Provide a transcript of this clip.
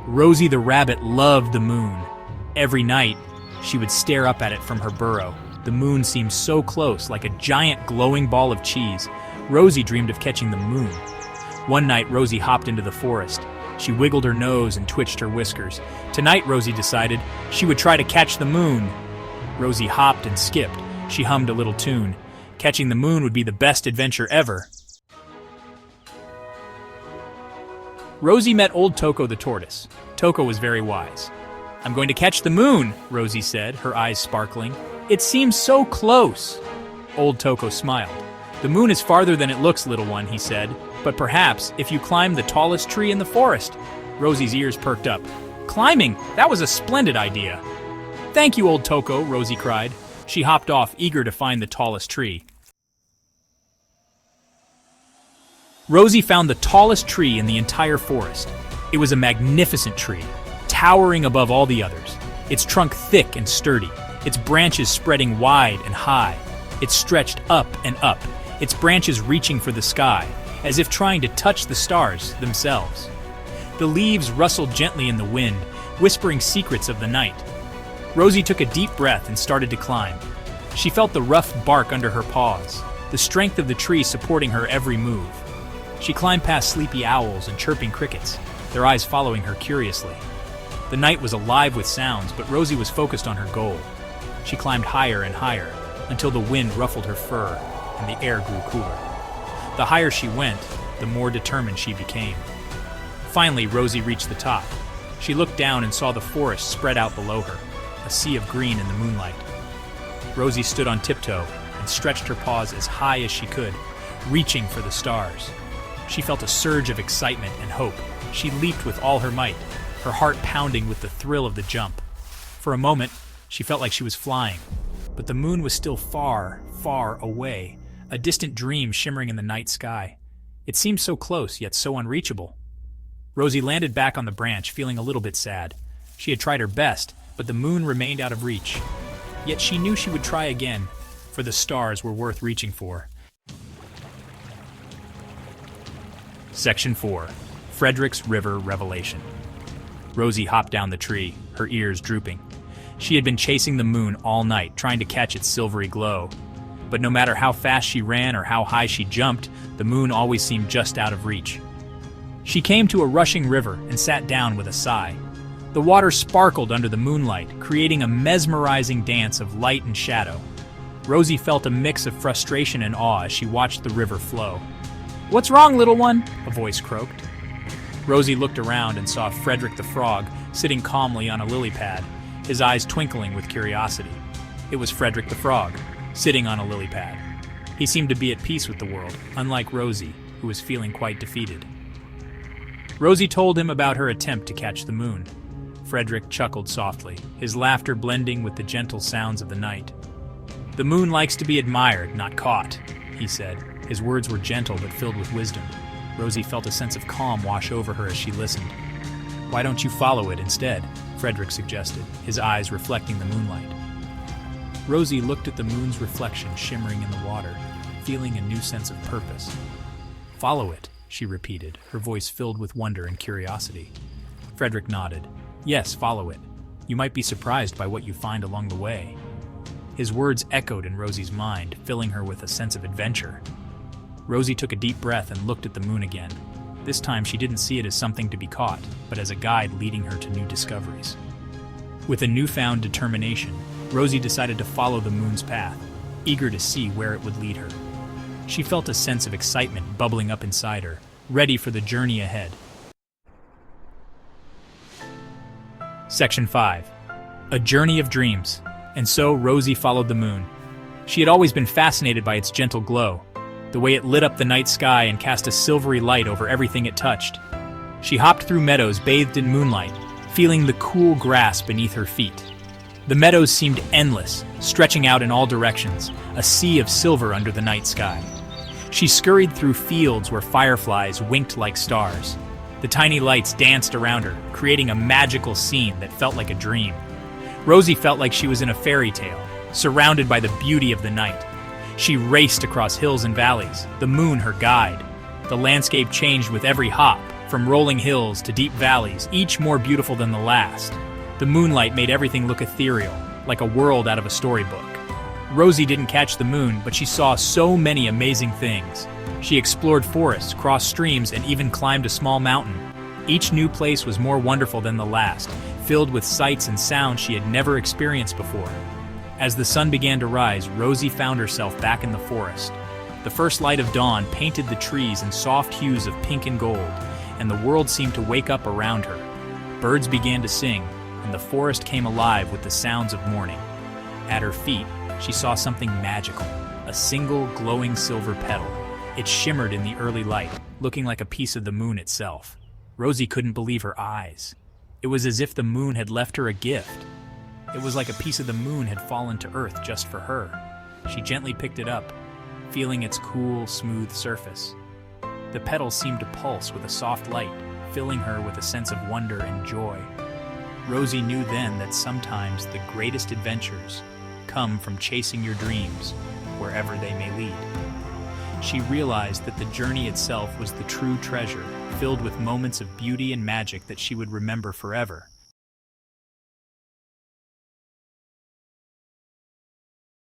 Rosie the rabbit loved the moon. Every night, she would stare up at it from her burrow. The moon seemed so close, like a giant glowing ball of cheese. Rosie dreamed of catching the moon. One night, Rosie hopped into the forest. She wiggled her nose and twitched her whiskers. Tonight, Rosie decided, she would try to catch the moon. Rosie hopped and skipped. She hummed a little tune. Catching the moon would be the best adventure ever. Rosie met old Toko the tortoise. Toko was very wise. "I'm going to catch the moon," Rosie said, her eyes sparkling. "It seems so close." Old Toko smiled. "The moon is farther than it looks, little one," he said. "But perhaps if you climb the tallest tree in the forest." Rosie's ears perked up. "Climbing! That was a splendid idea." "Thank you, old Toko," Rosie cried. She hopped off, eager to find the tallest tree. Rosie found the tallest tree in the entire forest. It was a magnificent tree, towering above all the others, its trunk thick and sturdy, its branches spreading wide and high. It stretched up and up, its branches reaching for the sky, as if trying to touch the stars themselves. The leaves rustled gently in the wind, whispering secrets of the night. Rosie took a deep breath and started to climb. She felt the rough bark under her paws, the strength of the tree supporting her every move. She climbed past sleepy owls and chirping crickets, their eyes following her curiously. The night was alive with sounds, but Rosie was focused on her goal. She climbed higher and higher, until the wind ruffled her fur and the air grew cooler. The higher she went, the more determined she became. Finally, Rosie reached the top. She looked down and saw the forest spread out below her, a sea of green in the moonlight. Rosie stood on tiptoe and stretched her paws as high as she could, reaching for the stars. She felt a surge of excitement and hope. She leaped with all her might, her heart pounding with the thrill of the jump. For a moment, she felt like she was flying, but the moon was still far, far away, a distant dream shimmering in the night sky. It seemed so close, yet so unreachable. Rosie landed back on the branch, feeling a little bit sad. She had tried her best, but the moon remained out of reach. Yet she knew she would try again, for the stars were worth reaching for. Section 4. Frederick's River Revelation. Rosie hopped down the tree, her ears drooping. She had been chasing the moon all night, trying to catch its silvery glow. But no matter how fast she ran or how high she jumped, the moon always seemed just out of reach. She came to a rushing river and sat down with a sigh. The water sparkled under the moonlight, creating a mesmerizing dance of light and shadow. Rosie felt a mix of frustration and awe as she watched the river flow. "What's wrong, little one?" a voice croaked. Rosie looked around and saw Frederick the Frog sitting calmly on a lily pad, his eyes twinkling with curiosity. It was Frederick the Frog, sitting on a lily pad. He seemed to be at peace with the world, unlike Rosie, who was feeling quite defeated. Rosie told him about her attempt to catch the moon. Frederick chuckled softly, his laughter blending with the gentle sounds of the night. "The moon likes to be admired, not caught," he said. His words were gentle but filled with wisdom. Rosie felt a sense of calm wash over her as she listened. "Why don't you follow it instead?" Frederick suggested, his eyes reflecting the moonlight. Rosie looked at the moon's reflection shimmering in the water, feeling a new sense of purpose. "Follow it," she repeated, her voice filled with wonder and curiosity. Frederick nodded. "Yes, follow it. You might be surprised by what you find along the way." His words echoed in Rosie's mind, filling her with a sense of adventure. Rosie took a deep breath and looked at the moon again. This time she didn't see it as something to be caught, but as a guide leading her to new discoveries. With a newfound determination, Rosie decided to follow the moon's path, eager to see where it would lead her. She felt a sense of excitement bubbling up inside her, ready for the journey ahead. Section 5. A Journey of Dreams. And so Rosie followed the moon. She had always been fascinated by its gentle glow, the way it lit up the night sky and cast a silvery light over everything it touched. She hopped through meadows bathed in moonlight, feeling the cool grass beneath her feet. The meadows seemed endless, stretching out in all directions, a sea of silver under the night sky. She scurried through fields where fireflies winked like stars. The tiny lights danced around her, creating a magical scene that felt like a dream. Rosie felt like she was in a fairy tale, surrounded by the beauty of the night. She raced across hills and valleys, the moon her guide. The landscape changed with every hop, From rolling hills to deep valleys, each more beautiful than the last. The moonlight made everything look ethereal, like a world out of a storybook. Rosie didn't catch the moon, but she saw so many amazing things. She explored forests, crossed streams, and even climbed a small mountain. Each new place was more wonderful than the last, filled with sights and sounds she had never experienced before. As the sun began to rise, Rosie found herself back in the forest. The first light of dawn painted the trees in soft hues of pink and gold, and the world seemed to wake up around her. Birds began to sing, and the forest came alive with the sounds of morning. At her feet, she saw something magical, a single glowing silver petal. It shimmered in the early light, looking like a piece of the moon itself. Rosie couldn't believe her eyes. It was as if the moon had left her a gift. It was like a piece of the moon had fallen to earth just for her. She gently picked it up, feeling its cool, smooth surface. The petal seemed to pulse with a soft light, filling her with a sense of wonder and joy. Rosie knew then that sometimes the greatest adventures come from chasing your dreams, wherever they may lead. She realized that the journey itself was the true treasure, filled with moments of beauty and magic that she would remember forever.